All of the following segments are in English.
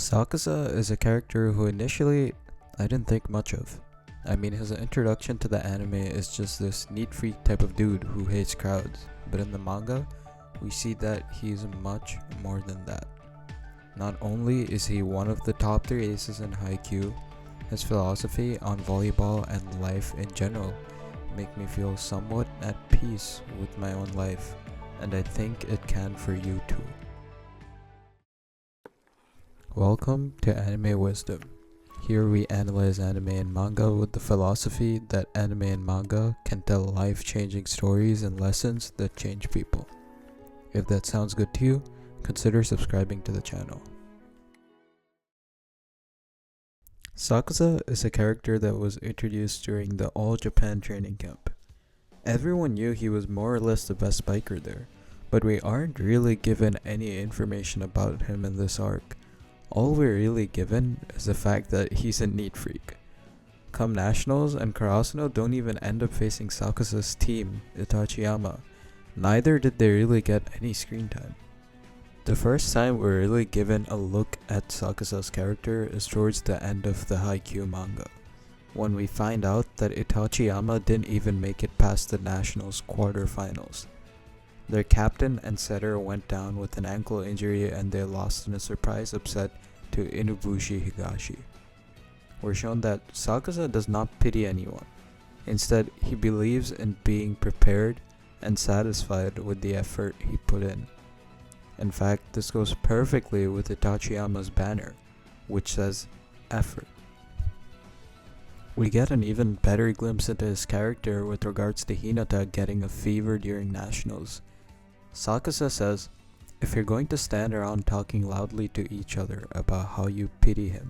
Sakusa is a character who initially I didn't think much of. I mean, his introduction to the anime is just this neat freak type of dude who hates crowds, but in the manga, we see that he's much more than that. Not only is he one of the top 3 aces in Haikyuu, his philosophy on volleyball and life in general make me feel somewhat at peace with my own life, and I think it can for you too. Welcome to Anime Wisdom. Here we analyze anime and manga with the philosophy that anime and manga can tell life-changing stories and lessons that change people. If that sounds good to you, consider subscribing to the channel. Sakusa is a character that was introduced during the All Japan training camp. Everyone knew he was more or less the best biker there, but we aren't really given any information about him in this arc. All we're really given is the fact that he's a neat freak. Come Nationals and Karasuno don't even end up facing Sakusa's team, Itachiyama. Neither did they really get any screen time. The first time we're really given a look at Sakusa's character is towards the end of the Haikyuu manga, when we find out that Itachiyama didn't even make it past the Nationals quarterfinals. Their captain and setter went down with an ankle injury and they lost in a surprise upset to Inubushi Higashi. We're shown that Sakusa does not pity anyone. Instead, he believes in being prepared and satisfied with the effort he put in. In fact, this goes perfectly with Itachiyama's banner, which says effort. We get an even better glimpse into his character with regards to Hinata getting a fever during Nationals. Sakusa says, "If you're going to stand around talking loudly to each other about how you pity him,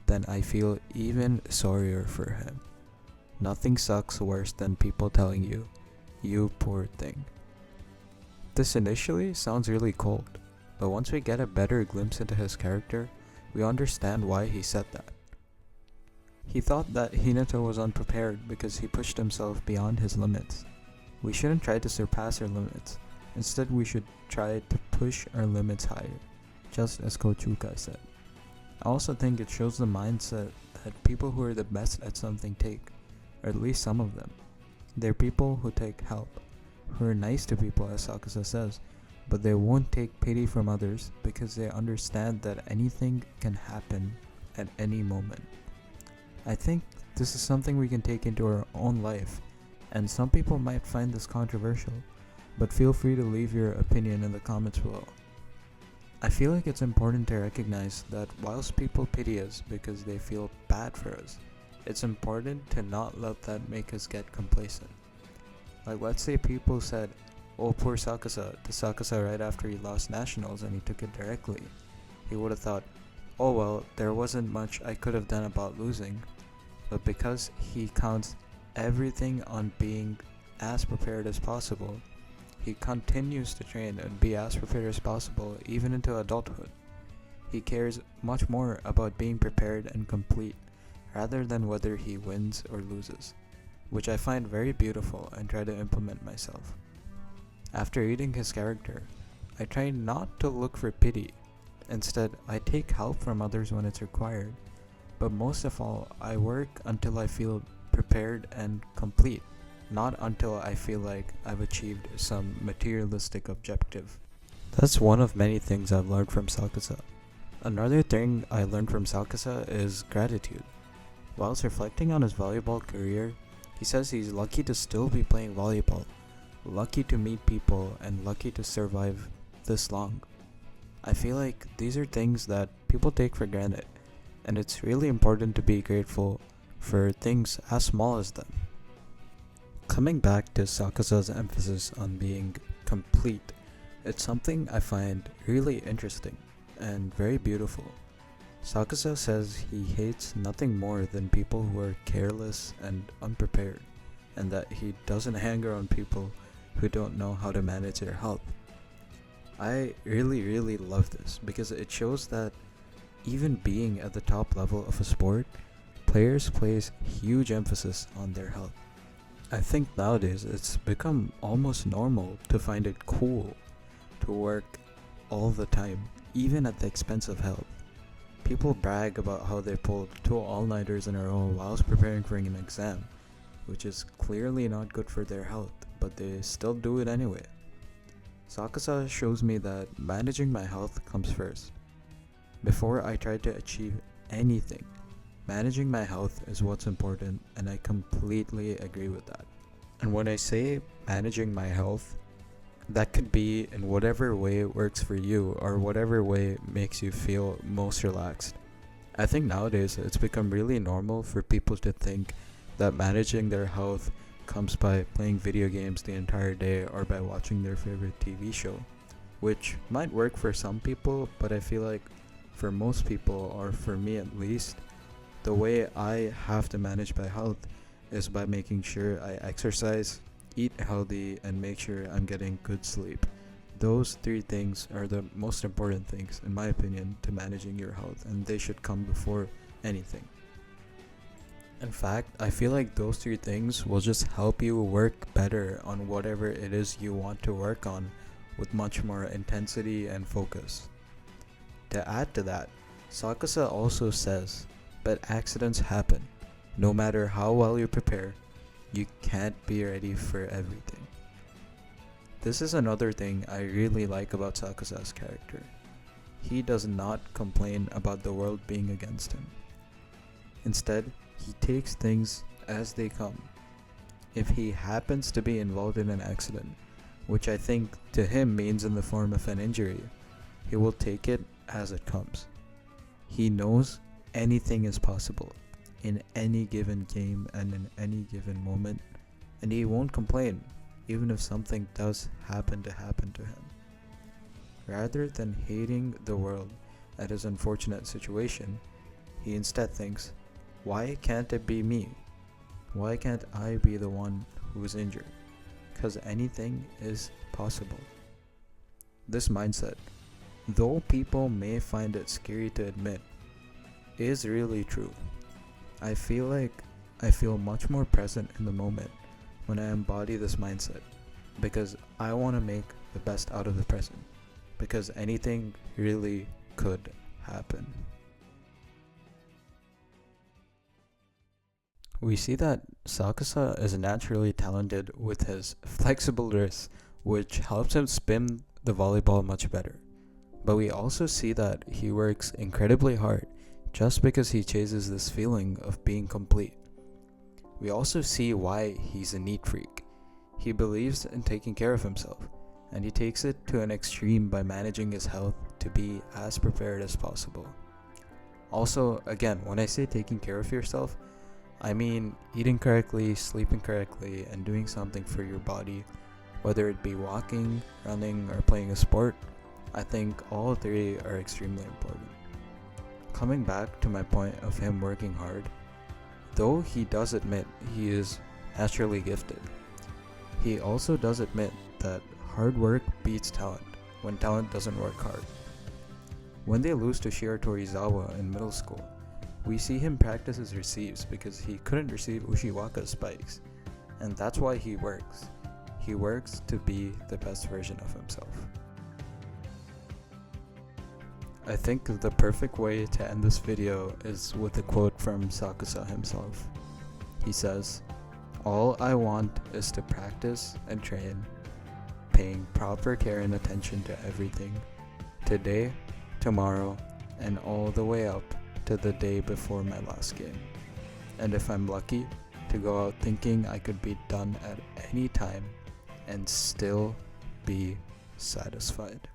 then I feel even sorrier for him. Nothing sucks worse than people telling you, 'You poor thing.'" This initially sounds really cold, but once we get a better glimpse into his character, we understand why he said that. He thought that Hinata was unprepared because he pushed himself beyond his limits. We shouldn't try to surpass our limits. Instead, we should try to push our limits higher, just as Coach Ukai said. I also think it shows the mindset that people who are the best at something take, or at least some of them. They're people who take help, who are nice to people, as Sakusa says, but they won't take pity from others because they understand that anything can happen at any moment. I think this is something we can take into our own life, and some people might find this controversial, but feel free to leave your opinion in the comments below. I feel like it's important to recognize that whilst people pity us because they feel bad for us, it's important to not let that make us get complacent. Like, let's say people said, "Oh, poor Sakusa," to Sakusa right after he lost Nationals and he took it directly. He would have thought, "Oh well, there wasn't much I could have done about losing." But because he counts everything on being as prepared as possible, he continues to train and be as prepared as possible even into adulthood. He cares much more about being prepared and complete rather than whether he wins or loses, which I find very beautiful and try to implement myself. After reading his character, I try not to look for pity. Instead, I take help from others when it's required, but most of all, I work until I feel prepared and complete, not until I feel like I've achieved some materialistic objective. That's one of many things I've learned from Sakusa. Another thing I learned from Sakusa is gratitude. Whilst reflecting on his volleyball career, he says he's lucky to still be playing volleyball, lucky to meet people, and lucky to survive this long. I feel like these are things that people take for granted, and it's really important to be grateful for things as small as them. Coming back to Sakusa's emphasis on being complete, it's something I find really interesting and very beautiful. Sakusa says he hates nothing more than people who are careless and unprepared, and that he doesn't hang around people who don't know how to manage their health. I really love this because it shows that even being at the top level of a sport, players place huge emphasis on their health. I think nowadays it's become almost normal to find it cool to work all the time, even at the expense of health. People brag about how they pulled 2 all-nighters in a row whilst preparing for an exam, which is clearly not good for their health, but they still do it anyway. Sakusa shows me that managing my health comes first. Before I try to achieve anything, managing my health is what's important, and I completely agree with that. And when I say managing my health, that could be in whatever way works for you or whatever way makes you feel most relaxed. I think nowadays it's become really normal for people to think that managing their health comes by playing video games the entire day or by watching their favorite TV show, which might work for some people, but I feel like for most people, or for me at least, the way I have to manage my health is by making sure I exercise, eat healthy, and make sure I'm getting good sleep. Those 3 things are the most important things, in my opinion, to managing your health, and they should come before anything. In fact, I feel like those 3 things will just help you work better on whatever it is you want to work on with much more intensity and focus. To add to that, Sakusa also says, but accidents happen. No matter how well you prepare, you can't be ready for everything. This is another thing I really like about Sakusa's character. He does not complain about the world being against him. Instead, he takes things as they come. If he happens to be involved in an accident, which I think to him means in the form of an injury, he will take it as it comes. He knows anything is possible in any given game and in any given moment, and he won't complain even if something does happen to him. Rather than hating the world at his unfortunate situation, he instead thinks, why can't it be me? Why can't I be the one who is injured? Because anything is possible. This mindset, though people may find it scary to admit, is really true. I feel much more present in the moment when I embody this mindset, because I want to make the best out of the present, because anything really could happen. We see that Sakusa is naturally talented with his flexible wrist, which helps him spin the volleyball much better. But we also see that he works incredibly hard just because he chases this feeling of being complete. We also see why he's a neat freak. He believes in taking care of himself, and he takes it to an extreme by managing his health to be as prepared as possible. Also, again, when I say taking care of yourself, I mean eating correctly, sleeping correctly, and doing something for your body, whether it be walking, running, or playing a sport. I think all 3 are extremely important. Coming back to my point of him working hard, though he does admit he is naturally gifted, he also does admit that hard work beats talent when talent doesn't work hard. When they lose to Shiratorizawa in middle school, we see him practice his receives because he couldn't receive Ushiwaka's spikes, and that's why he works. He works to be the best version of himself. I think the perfect way to end this video is with a quote from Sakusa himself. He says, "All I want is to practice and train, paying proper care and attention to everything, today, tomorrow, and all the way up to the day before my last game. And if I'm lucky, to go out thinking I could be done at any time and still be satisfied."